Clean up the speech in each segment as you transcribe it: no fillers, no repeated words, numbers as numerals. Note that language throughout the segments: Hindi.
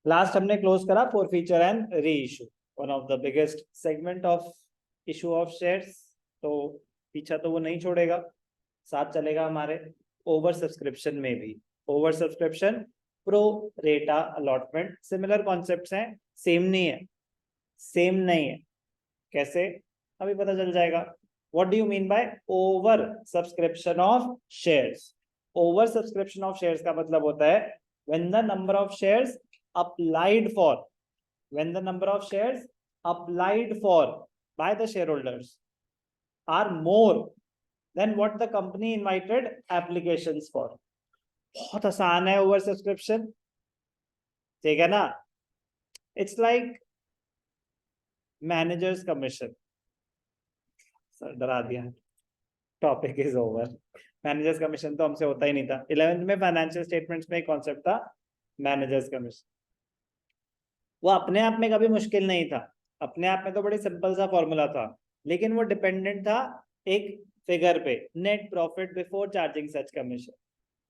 लास्ट हमने क्लोज करा for feature and re issue, one of the biggest segment of issue of shares. तो पीछा तो वो नहीं छोड़ेगा, साथ चलेगा हमारे ओवर सब्सक्रिप्शन में भी। Over subscription, pro rata allotment, similar concepts हैं, सेम नहीं है, सेम नहीं है। कैसे अभी पता चल जाएगा। What do you mean by over subscription of shares? Over subscription of shares का मतलब होता है when the number of shares applied for, when the number of shares applied for by the shareholders are more than what the company invited applications for. बहुत आसान है ओवर सब्सक्रिप्शन, ठीक है ना? It's like managers commission. Sir डरा दिया, topic is over. Managers commission तो हमसे होता ही नहीं था। 11th में फाइनेंशियल स्टेटमेंट्स में एक कॉन्सेप्ट था मैनेजर्स कमीशन। वो अपने आप में कभी मुश्किल नहीं था, अपने आप में तो बड़ी सिंपल सा फॉर्मूला था, लेकिन वो डिपेंडेंट था एक फिगर पे, नेट प्रॉफिट बिफोर चार्जिंग सच कमीशन।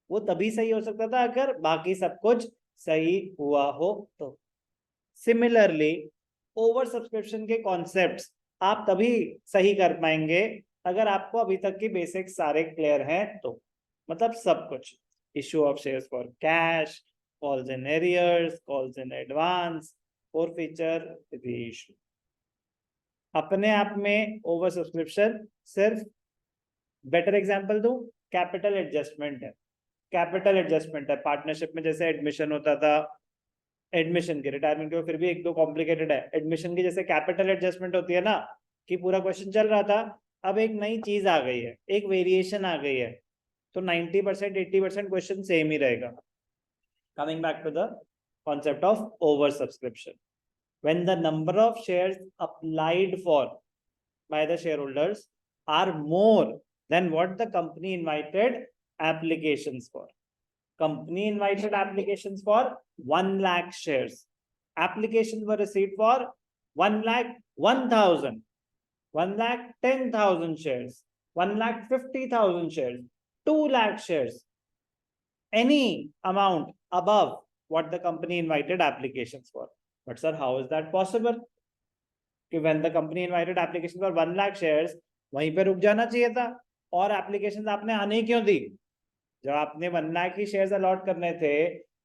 वो तभी सही हो सकता था अगर बाकी सब कुछ सही हुआ हो तो। सिमिलरली ओवर सब्सक्रिप्शन के कॉन्सेप्ट्स आप तभी सही कर पाएंगे अगर आपको अभी तक की बेसिक्स सारे क्लियर हैं तो। मतलब सब कुछ, issue of shares for cash, calls in arrears, calls in advance, for feature reissue. अपने आप में ओवर सब्सक्रिप्शन सिर्फ, बेटर एग्जांपल दूं, कैपिटल एडजस्टमेंट है। कैपिटल एडजस्टमेंट है पार्टनरशिप में, जैसे एडमिशन होता था, एडमिशन के, रिटायरमेंट के फिर भी एक दो कॉम्प्लिकेटेड है। एडमिशन की जैसे कैपिटल एडजस्टमेंट होती है ना, कि पूरा क्वेश्चन चल रहा था, अब एक नई चीज आ गई है, एक वेरिएशन आ गई है, तो 90% 80% क्वेश्चन सेम ही रहेगा। Coming back to the concept of over subscription, when the number of shares applied for by the shareholders are more than what the company invited applications for. Company invited applications for 1 lakh shares, applications were received for 1 lakh 1000, 1 lakh 10,000 shares, 1 lakh 50,000 shares, 2 lakh shares, any amount above what the company invited applications for. But sir, how is that possible? कि when the company invited applications for 1 lakh shares, वहीं पे रुक जाना चाहिए था, और एप्लीकेशन आपने आने ही क्यों दी? जब आपने 1 लाख ही शेयर्स अलॉट करने थे,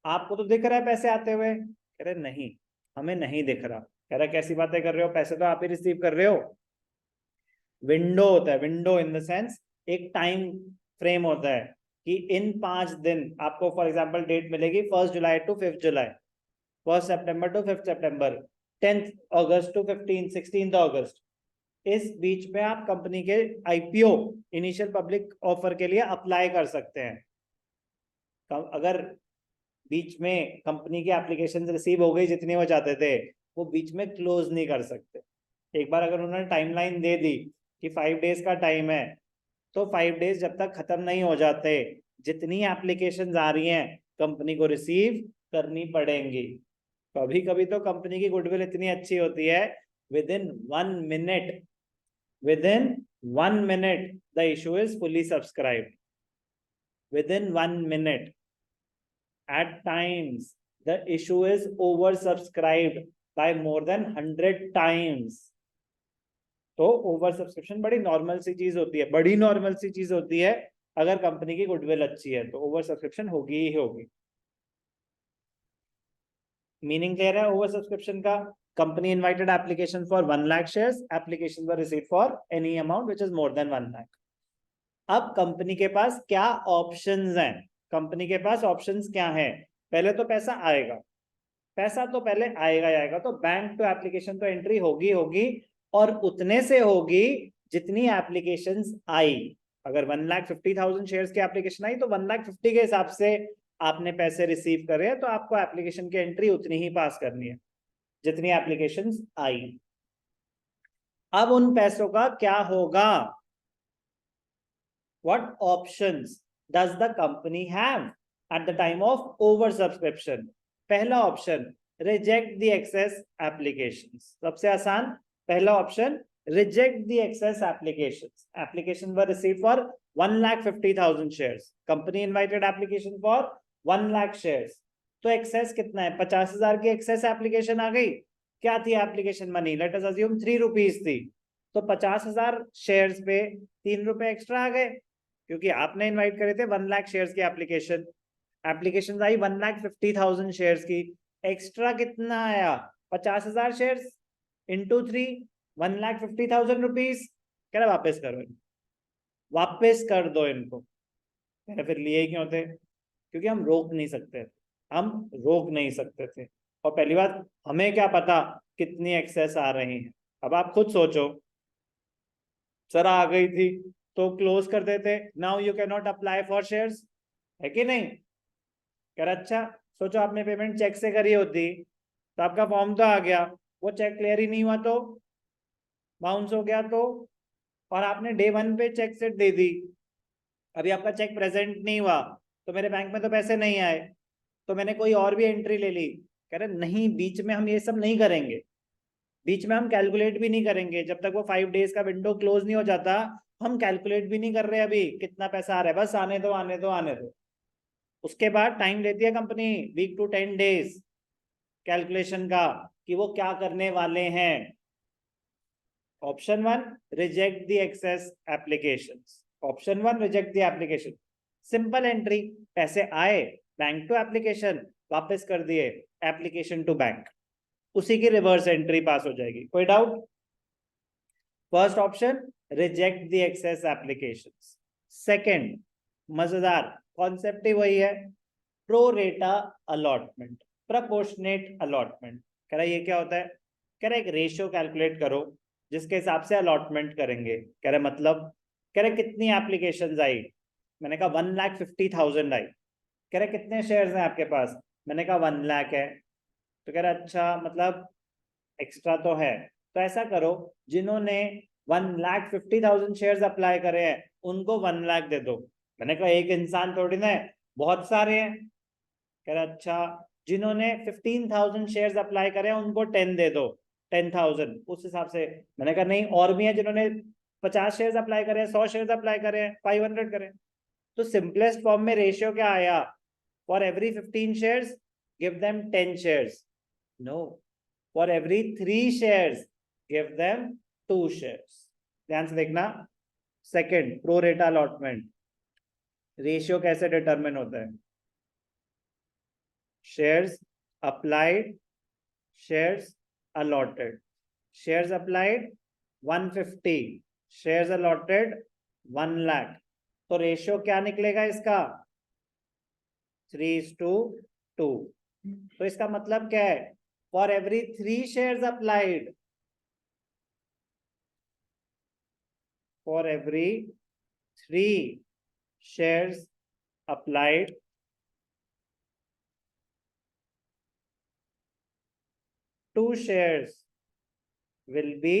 आपको तो दिख रहा है पैसे आते हुए। कह रहे नहीं, हमें नहीं दिख रहा। कह रहा कैसी बातें कर रहे हो, पैसे तो आप ही रिसीव कर रहे हो। विंडो होता है, विंडो इन द सेंस एक टाइम फ्रेम होता है कि इन 5 दिन आपको फॉर एग्जांपल डेट मिलेगी 1 जुलाई टू 5 जुलाई, 1 सितंबर टू 5 सितंबर, 10 अगस्त टू 16 अगस्त। इस बीच में आप कंपनी के आईपीओ, इनिशियल पब्लिक ऑफर के लिए अप्लाई कर सकते हैं। अगर बीच में कंपनी की एप्लीकेशन रिसीव हो गई जितनी वो चाहते थे, वो बीच में क्लोज नहीं कर सकते। एक बार अगर उन्होंने टाइमलाइन दे दी कि 5 डेज का टाइम है, तो 5 डेज जब तक खत्म नहीं हो जाते, जितनी एप्लीकेशंस आ रही हैं कंपनी को रिसीव करनी पड़ेंगी। कभी कभी तो कंपनी की गुडविल इतनी अच्छी होती है, with in 1 minute, within 1 minute the issue is fully subscribed, within 1 minute. At times the issue is oversubscribed by more than 100 times. तो ओवर सब्सक्रिप्शन बड़ी नॉर्मल सी चीज होती है, बड़ी नॉर्मल सी चीज होती है। अगर कंपनी की गुडविल अच्छी है तो ओवर सब्सक्रिप्शन होगी ही होगी। मीनिंग क्लियर है ओवर सब्सक्रिप्शन का? Company invited application for 1 lakh shares, applications were received for any amount which is more than 1 lakh. अब कंपनी के पास क्या ऑप्शंस हैं? कंपनी के पास ऑप्शंस क्या हैं? पहले तो पैसा आएगा, पैसा तो पहले आएगा ही आएगा, तो बैंक टू एप्लीकेशन तो एंट्री होगी होगी, और उतने से होगी जितनी एप्लीकेशंस आई। अगर 1,50,000 शेयर्स की एप्लीकेशन आई तो 1,50,000 के हिसाब से आपने पैसे रिसीव करे, तो आपको एप्लीकेशन की एंट्री उतनी ही पास करनी है जितनी एप्लीकेशंस आई। अब उन पैसों का क्या होगा? What options does the company have at the time of oversubscription? पहला option, reject the excess applications. सबसे आसान पहला option, reject the excess applications. Applications were received for 1,50,000 shares. Company invited application for 1 lakh shares. तो एक्सेस कितना है, 50,000 की एक्सेस एप्लीकेशन आ गई। क्या थी application money, late us assume 3 rupees थी, तो 50,000 शेयर्स पे 3 रुपए एक्स्ट्रा आ गए, क्योंकि आपने इन्वाइट करे थे 1 लाख शेयर्स की एप्लीकेशन। एप्लीकेशन आई 1,50,000 शेयर्स की, एक्स्ट्रा कितना आया, 50,000 शेयर्स इंटू 3, 1,50,000 रुपीज। कह रहा वापस करो इनको, वापस कर दो इनको। कह रहे फिर लिए क्यों थे, क्योंकि हम रोक नहीं सकते थे, हम रोक नहीं सकते थे। और पहली बात, हमें क्या पता कितनी एक्सेस आ रही है। अब आप खुद सोचो, सर आ गई थी तो क्लोज कर देते, now you can not apply for shares, है कि नहीं। कर अच्छा, सोचो आपने पेमेंट चेक से करी होती तो आपका फॉर्म तो आ गया, वो चेक क्लियर ही नहीं हुआ तो, बाउंस हो गया तो, और आपने डे 1 पे चेक सेट दे दी, अभी आपका चेक प्रेजेंट नहीं हुआ, तो मेरे बैंक में तो पैसे नहीं आए, तो मैंने कोई और भी एंट्री ले ली। कह रहे नहीं, बीच में हम ये सब नहीं करेंगे, बीच में हम कैलकुलेट भी नहीं करेंगे, जब तक वो 5 डेज का विंडो क्लोज नहीं हो जाता, हम कैलकुलेट भी नहीं कर रहे अभी कितना पैसा आ रहा है, बस आने दो आने दो आने दो। उसके बाद टाइम लेती है company, week to 10 days calculation का, कि वो क्या करने वाले हैं। Option 1, reject the excess application. Option 1, reject the application, simple entry, पैसे आए, बैंक टू एप्लीकेशन, वापस कर दिए, एप्लीकेशन टू बैंक, उसी की रिवर्स एंट्री पास हो जाएगी। कोई doubt. First option, reject the excess application. Second, मजेदार कॉन्सेप्ट ही वही है, pro rata allotment, proportionate allotment. कह रहा ये क्या होता है, कह रहा एक रेशियो कैलकुलेट करो जिसके हिसाब से अलॉटमेंट करेंगे। कह रहे मतलब, कह रहे कितनी एप्लीकेशन आई, मैंने कहा 1,50,000 आई। कह रहे कितने शेयर्स हैं आपके पास, मैंने कहा 1 लाख है। तो कह रहा अच्छा, मतलब एक्स्ट्रा तो है, तो ऐसा करो जिन्होंने 1,50,000 शेयर्स अप्लाई करे हैं उनको 1 लाख दे दो। मैंने कहा एक इंसान थोड़ी ना है, बहुत सारे हैं। कह रहा अच्छा, जिन्होंने 15,000 शेयर्स अप्लाई करे हैं उनको 10 दे दो, 10,000 उस हिसाब से। मैंने कहा नहीं, और भी है जिन्होंने 50 शेयर्स अप्लाई करे हैं, 100 शेयर्स अप्लाई करे हैं, 500 करे। तो सिंपलेस्ट फॉर्म में रेशियो क्या आया, for every 15 shares give them 10 shares, no, for every 3 shares give them 2 shares. ध्यान से देखना, second, pro rata allotment, ratio कैसे डिटरमिन होता है, shares applied, shares allotted, shares applied 150, shares allotted 1 lakh, तो रेशियो क्या निकलेगा इसका, 3:2। तो इसका मतलब क्या है, for every 3 shares applied, for every 3 shares applied, 2 shares will be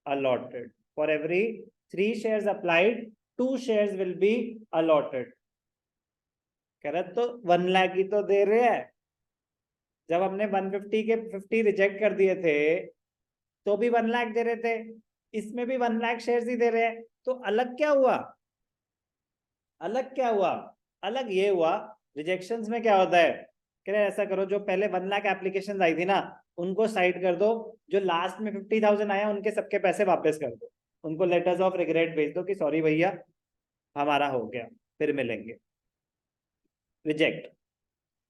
allotted. For every 3 shares applied, 2 shares will be allotted. कह रहे तो 1 लाख ही तो दे रहे हैं, जब हमने 150 के 50 रिजेक्ट कर दिए थे तो भी 1 लाख दे रहे थे, इसमें भी 1 लाख शेयर्स ही दे रहे हैं, तो अलग क्या हुआ, अलग क्या हुआ, अलग ये हुआ, रिजेक्शंस में क्या होता है, कह रहे ऐसा करो जो पहले 1 लाख एप्लीकेशन आई थी ना उनको साइड कर दो, जो लास्ट में 50,000 आया उनके सबके पैसे वापस कर दो, उनको लेटर्स ऑफ रिग्रेट भेज दो कि सॉरी भैया हमारा हो गया, फिर मिलेंगे। रिजेक्ट।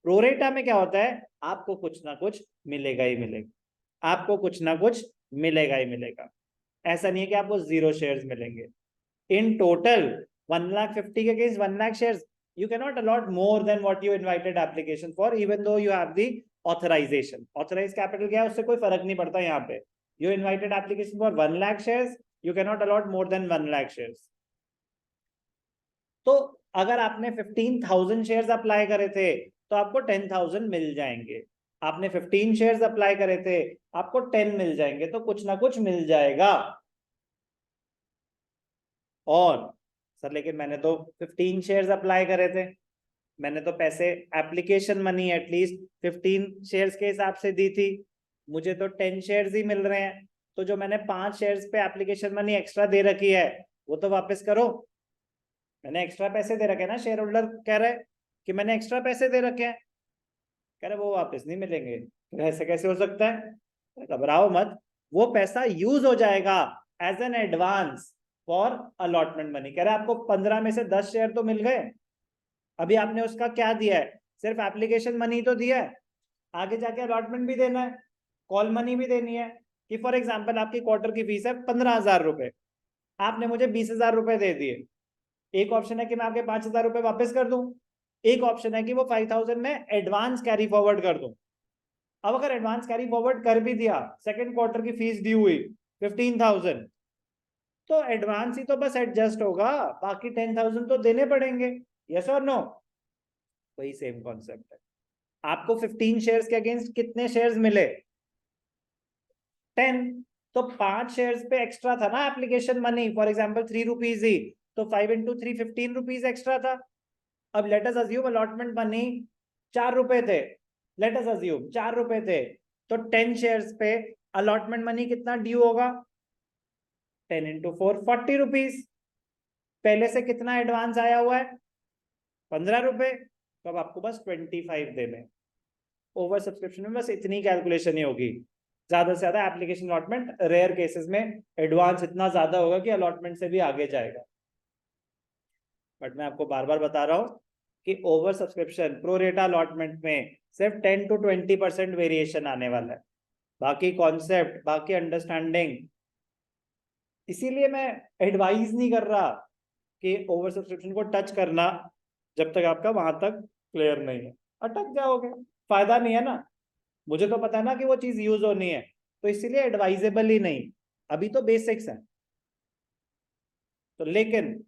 प्रोरेटा में क्या होता है, आपको कुछ ना कुछ मिलेगा ही मिलेगा, आपको कुछ ना कुछ मिलेगा ही मिलेगा, ऐसा नहीं है कि आपको 0 शेयर्स मिलेंगे। इन टोटल 1,50,000 के against 1 lakh shares, you cannot allot more than what you invited application for, even though you have the authorization. Authorized capital क्या है, उससे कोई फर्क नहीं पड़ता यहाँ पे, you invited application for 1 lakh shares, you cannot allot more than 1 lakh shares. तो अगर आपने 15,000 शेयर्स अप्लाई करे थे तो आपको 10,000 मिल जाएंगे, आपने 15 शेयर्स अप्लाई करे थे आपको 10 मिल जाएंगे, तो कुछ ना कुछ मिल जाएगा। और सर लेकिन मैंने तो 15 शेयर्स अप्लाई करे थे, मैंने तो पैसे एप्लीकेशन मनी एटलीस्ट 15 शेयर्स के हिसाब से दी थी, मुझे तो 10 शेयर्स ही मिल रहे हैं, तो जो मैंने 5 शेयर्स पे एप्लीकेशन मनी एक्स्ट्रा दे रखी है वो तो वापस करो। मैंने एक्स्ट्रा पैसे दे रखे हैं ना, शेयर होल्डर कह रहे हैं कि मैंने एक्स्ट्रा पैसे दे रखे हैं, कह रहे वो वापस नहीं मिलेंगे। ऐसे कैसे हो सकता है? घबराओ मत, वो पैसा यूज हो जाएगा as an advance for allotment money. कह रहे आपको 15 में से 10 शेयर तो मिल गए, अभी आपने उसका क्या दिया है? सिर्फ एप्लीकेशन मनी तो दिया है, आगे जाके अलॉटमेंट भी देना है, कॉल मनी भी देनी है। कि फॉर एग्जाम्पल आपकी क्वार्टर की फीस है 15,000 रुपए, आपने मुझे 20,000 रुपए दे दिए। एक ऑप्शन है कि मैं आपके 5,000 रुपए वापस कर दूं, एक ऑप्शन है कि वो 5,000 में एडवांस कैरी फॉरवर्ड कर दूं। अब अगर एडवांस कैरी फॉरवर्ड कर भी दिया, सेकंड क्वार्टर की फीस दी हुई 15,000, तो एडवांस ही तो बस एडजस्ट होगा, बाकी 10,000 तो देने पड़ेंगे। यस और नो? वही सेम कॉन्सेप्ट है। आपको 15 शेयर्स के अगेंस्ट कितने शेयर्स मिले? 10। तो 5 शेयर्स पे एक्स्ट्रा था ना application money, for example 3 rupees ही, तो 5 इंटू 3 15 रुपीज एक्स्ट्रा था। अब let us assume allotment money 4 रुपए थे, लेट अस अज्यूम 4 रुपए थे, तो 10 शेयर्स पे अलॉटमेंट मनी कितना ड्यू होगा? 10 इंटू 4 40 रुपीज। पहले से कितना एडवांस आया हुआ है? 15 रुपए। तो अब आपको बस 25 देने। ओवर सब्सक्रिप्शन में बस इतनी कैलकुलेशन ही होगी, ज्यादा से ज्यादा एप्लीकेशन अलॉटमेंट रेयर केसेस में एडवांस इतना ज्यादा होगा कि अलॉटमेंट से भी आगे जाएगा। बट मैं आपको बार बार बता रहा हूं कि over subscription pro rata allotment में सिर्फ 10 to 20% वेरिएशन आने वाला है, बाकी कॉन्सेप्ट, बाकी अंडरस्टैंडिंग। इसीलिए मैं एडवाइज नहीं कर रहा कि ओवर सब्सक्रिप्शन को टच करना जब तक आपका वहां तक क्लियर नहीं है। अटक जाओगे, फायदा नहीं है ना। मुझे तो पता है ना कि वो चीज यूज होनी है, तो इसीलिए एडवाइजेबल ही नहीं, अभी तो बेसिक्स है। तो लेकिन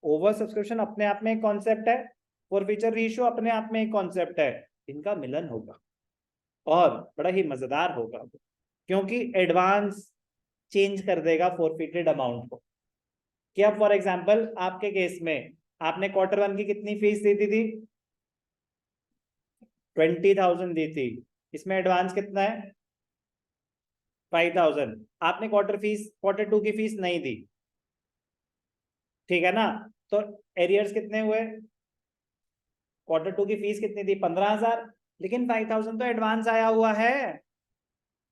ओवर सब्सक्रिप्शन अपने आप में एक कॉन्सेप्ट है, फॉरफीचर रेशियो अपने आप में एक कॉन्सेप्ट है, इनका मिलन होगा और बड़ा ही मजेदार होगा, क्योंकि एडवांस चेंज कर देगा फॉरफिटेड अमाउंट को। कि अब फॉर एग्जांपल आपके केस में आपने क्वार्टर 1 की कितनी फीस दी थी? 20,000 दी थी, इसमें एडवांस कितना है? 5,000। आपने क्वार्टर 2 की फीस नहीं दी, ठीक है ना? तो एरियर्स कितने हुए? क्वार्टर 2 की फीस कितनी थी? 15,000, लेकिन 5,000 तो एडवांस आया हुआ है,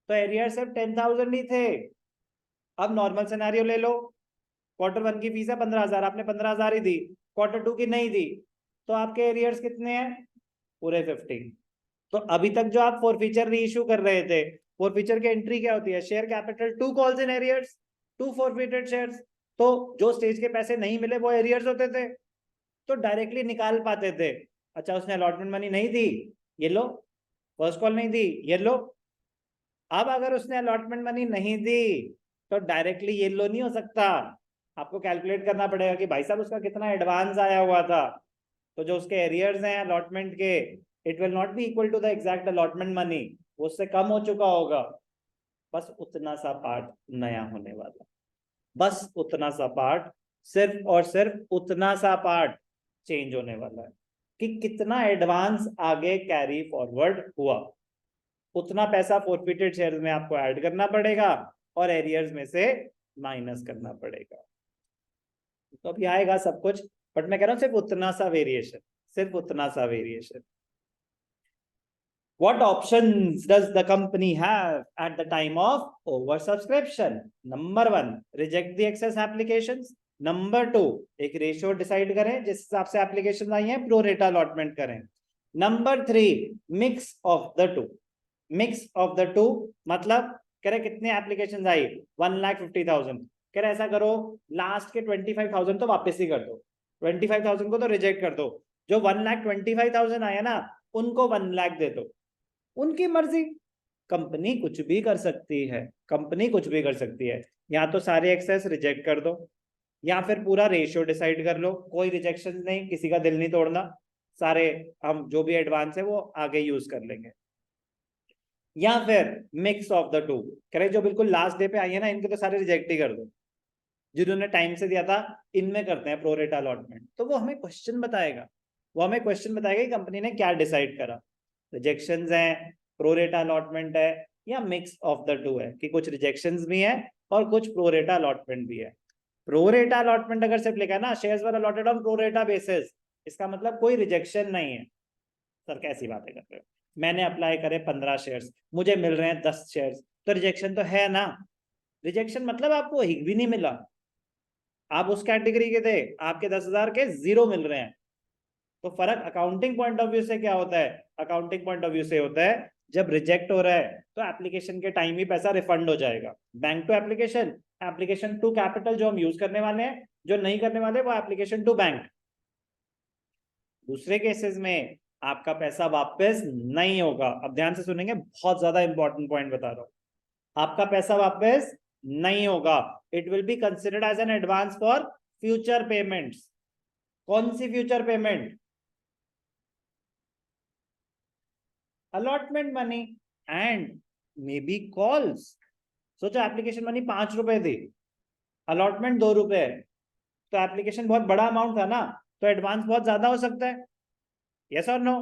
तो एरियर सिर्फ 10,000 ही थे। अब नॉर्मल सिनेरियो ले लो, क्वार्टर 1 की फीस है 15,000, आपने 15,000 ही दी, क्वार्टर 2 की नहीं दी, तो आपके एरियर्स कितने हैं? पूरे 15। तो अभी तक जो आप फॉरफीचर रीइश्यू कर रहे थे, फॉरफीचर की एंट्री क्या होती है? Share capital to calls in arrears to forfeited shares. तो जो स्टेज के पैसे नहीं मिले वो एरियर्स होते थे, तो डायरेक्टली निकाल पाते थे। अच्छा, उसने अलॉटमेंट मनी नहीं दी, ये लो। फर्स्ट कॉल नहीं दी, ये लो। अब अगर उसने अलॉटमेंट मनी नहीं दी तो डायरेक्टली ये लो नहीं हो सकता, आपको कैलकुलेट करना पड़ेगा कि भाई साहब उसका कितना एडवांस आया हुआ था। तो जो उसके एरियर्स हैं अलॉटमेंट के, it will not be equal to the exact allotment money, वो उससे कम हो चुका होगा। बस उतना सा पार्ट नया होने वाला, बस उतना सा पार्ट, सिर्फ और सिर्फ उतना सा पार्ट चेंज होने वाला है कि कितना एडवांस आगे कैरी फॉरवर्ड हुआ। उतना पैसा फॉरफिटेड शेयर्स में आपको ऐड करना पड़ेगा और एरियर्स में से माइनस करना पड़ेगा। तो अभी आएगा सब कुछ, बट मैं कह रहा हूं सिर्फ उतना सा वेरिएशन, सिर्फ उतना सा variation. What options does the company have at the time of oversubscription? Number 1, reject the excess applications. Number 2, एक रेशियो डिसाइड करें जिस हिसाब से एप्लीकेशन आई हैं प्रो रेटा अलॉटमेंट करें. Number 3, mix of the to. Mix of the to मतलब कह रहे कितने एप्लीकेशन आई? 1,50,000. कह रहे ऐसा करो, लास्ट के 25,000 तो वापस ही कर दो, 25,000 को तो रिजेक्ट कर दो, जो 1,25,000 आया ना उनको 1 लाख दे दो। उनकी मर्जी, कंपनी कुछ भी कर सकती है, कंपनी कुछ भी कर सकती है। या तो सारे एक्सेस रिजेक्ट कर दो, या फिर पूरा रेशियो डिसाइड कर लो, कोई रिजेक्शन नहीं, किसी का दिल नहीं तोड़ना, सारे हम जो भी एडवांस है वो आगे यूज कर लेंगे। या फिर मिक्स ऑफ द टू, कह रहे जो बिल्कुल लास्ट डे पे आई है ना इनके तो सारे रिजेक्ट ही कर दो, जिन्होंने टाइम से दिया था इनमें करते हैं प्रो रेटा अलॉटमेंट। तो वो हमें क्वेश्चन बताएगा, वो हमें क्वेश्चन बताएगा कि कंपनी ने क्या डिसाइड करा, रिजेक्शंस हैं, प्रो रेटा अलॉटमेंट है, या मिक्स ऑफ द टू है कि कुछ रिजेक्शंस भी हैं और कुछ प्रो रेटा अलॉटमेंट भी है। प्रो रेटा अलॉटमेंट अगर सिर्फ लिखा है ना shares were allotted on pro रेटा बेसिस, इसका मतलब कोई रिजेक्शन नहीं है। सर कैसी बातें कर रहे हो, मैंने अप्लाई करे 15 शेयर्स, मुझे मिल रहे हैं 10 शेयर्स, तो रिजेक्शन तो है ना। रिजेक्शन मतलब आपको एक भी नहीं मिला, आप उस कैटेगरी के थे, आपके 10,000 के 0 मिल रहे हैं। तो फर्क अकाउंटिंग पॉइंट ऑफ व्यू से क्या होता है, अकाउंटिंग पॉइंट ऑफ व्यू से होता है जब रिजेक्ट हो रहा है तो एप्लीकेशन के टाइम ही पैसा रिफंड हो जाएगा। Bank to application, application to capital जो हम यूज करने वाले हैं, जो नहीं करने वाले वो एप्लीकेशन टू बैंक। दूसरे केसेस में आपका पैसा वापस नहीं होगा। अब ध्यान से सुनेंगे, बहुत ज्यादा इंपॉर्टेंट पॉइंट बता रहा हूं। आपका पैसा वापस नहीं होगा, it will be considered as an advance for future payments. कौन सी future payment? Allotment money and may be calls. सोचो एप्लीकेशन मनी 5 रुपए थी, अलॉटमेंट 2 रुपए है, तो एप्लीकेशन बहुत बड़ा अमाउंट था ना, तो एडवांस बहुत ज्यादा हो सकता है। यस और नो?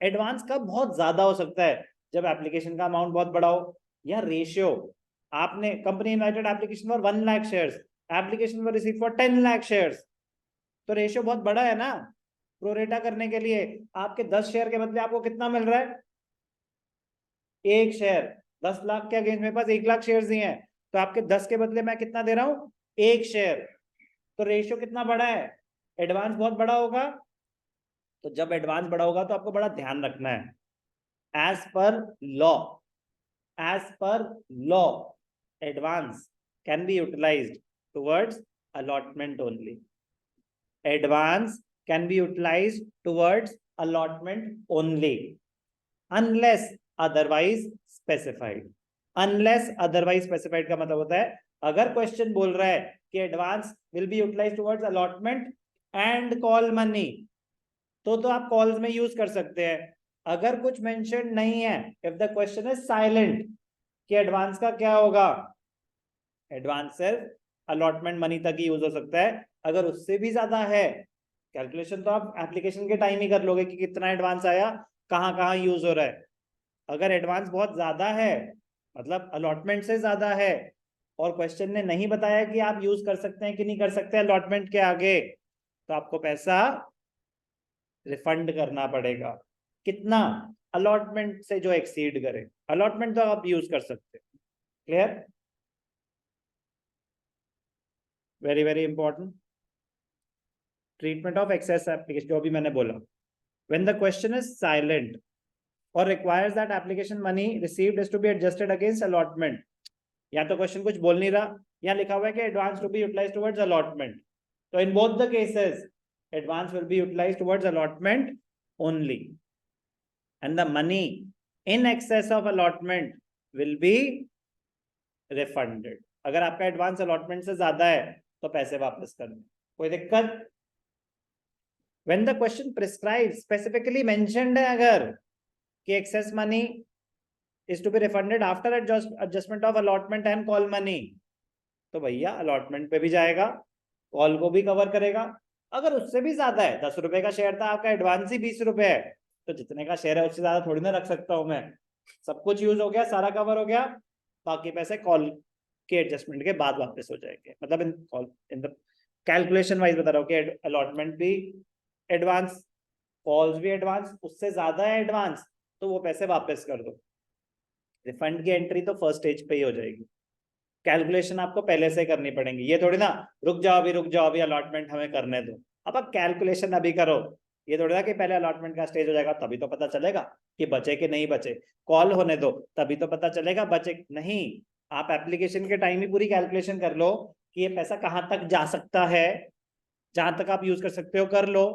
एडवांस कब बहुत ज्यादा हो सकता है? जब एप्लीकेशन का अमाउंट बहुत बड़ा हो, या रेशियो, आपने company invited application for 1 lakh shares, application for receive for 10 lakh shares, तो रेशियो बहुत बड़ा है ना। प्रोरेटा करने के लिए आपके 10 शेयर के बदले आपको कितना मिल रहा है? 1 शेयर। 10 लाख के अगेंस्ट मेरे पास 1 लाख शेयर दिए हैं, तो आपके 10 के बदले मैं कितना दे रहा हूं? 1 शेयर। तो रेशियो कितना बड़ा है? एडवांस बहुत बड़ा होगा। तो जब एडवांस बड़ा होगा तो आपको बड़ा ध्यान रखना है, as per law, as per law advance can be utilised towards allotment only. Advance can be utilised towards allotment only unless otherwise specified. Unless otherwise specified का मतलब होता है, अगर क्वेश्चन बोल रहा है कि advance will be utilised towards allotment and call money, तो आप कॉल्स में यूज कर सकते हैं। अगर कुछ मेंशन नहीं है, if the question is silent कि एडवांस का क्या होगा, एडवांस सिर्फ अलॉटमेंट मनी तक ही यूज हो सकता है। अगर उससे भी ज्यादा है, कैलकुलेशन तो आप एप्लीकेशन के टाइम ही कर लोगे कि कितना एडवांस आया, कहां कहां यूज हो रहा है। अगर एडवांस बहुत ज्यादा है, मतलब अलॉटमेंट से ज्यादा है, और क्वेश्चन ने नहीं बताया कि आप यूज कर सकते हैं कि नहीं कर सकते अलॉटमेंट के आगे, तो आपको पैसा रिफंड करना पड़ेगा। कितना? अलॉटमेंट से जो एक्सीड करे। अलॉटमेंट तो आप यूज कर सकते हैं। Clear? Very very important. Treatment of excess application, जो भी मैंने बोला, when the question is silent or requires that application money received is to be adjusted against allotment, या तो क्वेश्चन कुछ बोल नहीं रहा, या लिखा हुआ है कि advance to be utilised towards allotment, तो in both the cases advance will be utilised towards allotment only and the money in excess of allotment will be refunded. अगर आपका एडवांस अलॉटमेंट से ज्यादा है तो पैसे वापस कर दो, कोई दिक्कत? When the question prescribe specifically mentioned है अगर कि excess money is to be refunded after adjustment of allotment and call money, तो भैया अलॉटमेंट पे भी जाएगा, कॉल को भी कवर करेगा। अगर उससे भी ज्यादा है, 10 रुपए का शेयर था आपका, एडवांस ही 20 रुपए है, तो जितने का शेयर है उससे ज्यादा थोड़ी ना रख सकता हूं मैं। सब कुछ यूज हो गया, सारा कवर हो गया, बाकी पैसे कॉल के एडजस्टमेंट के बाद वापस हो जाएंगे। मतलब इन द कैलकुलेशन वाइज बता रहा हूँ कि अलॉटमेंट भी एडवांस, कॉल्स भी एडवांस, उससे ज्यादा है एडवांस तो वो पैसे वापस कर दो। रिफंड की एंट्री तो फर्स्ट स्टेज पे ही हो जाएगी, कैलकुलेशन आपको पहले से करनी पड़ेगी। ये थोड़ी ना रुक जाओ अभी अलॉटमेंट हमें करने दो, अब आप कैलकुलेशन अभी करो। ये थोड़ी ना कि पहले अलॉटमेंट का स्टेज हो जाएगा तभी तो पता चलेगा कि बचे कि नहीं बचे, कॉल होने दो तभी तो पता चलेगा बचे नहीं। आप एप्लीकेशन के टाइम ही पूरी कैलकुलेशन कर लो कि ये पैसा कहाँ तक जा सकता है, जहां तक आप यूज कर सकते हो कर लो,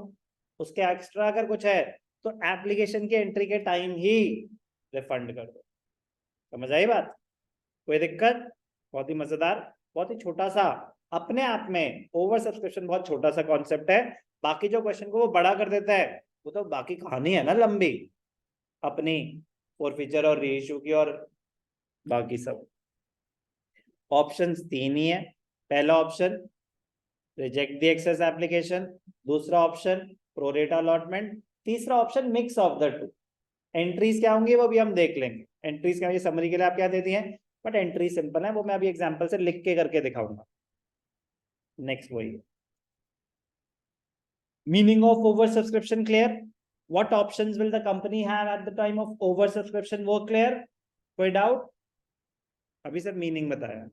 उसके एक्स्ट्रा अगर कुछ है तो एप्लीकेशन के एंट्री के टाइम ही रिफंड कर दो। समझ आई बात? कोई दिक्कत? बहुत ही मजेदार, बहुत ही छोटा सा, अपने आप में ओवर सब्सक्रिप्शन बहुत छोटा सा कॉन्सेप्ट है, बाकी जो क्वेश्चन को वो बड़ा कर देता है वो तो बाकी कहानी है ना लंबी, अपनी फॉरफीचर और रीइश्यू की और बाकी सब। ऑप्शंस 3 ही है। पहला option reject the excess application, दूसरा ऑप्शन प्रोरेटा अलॉटमेंट, तीसरा option mix of the two. Entries क्या होंगी वो भी हम देख लेंगे। एंट्रीज क्या, ये समरी के लिए आप क्या दे दिए हैं, बट एंट्री सिंपल है, वो मैं अभी एग्जांपल से लिख के करके दिखाऊंगा। नेक्स्ट वही meaning of over subscription clear? What options will the company have at the time of over subscription? वो clear? कोई doubt? अभी सिर्फ मीनिंग बताया.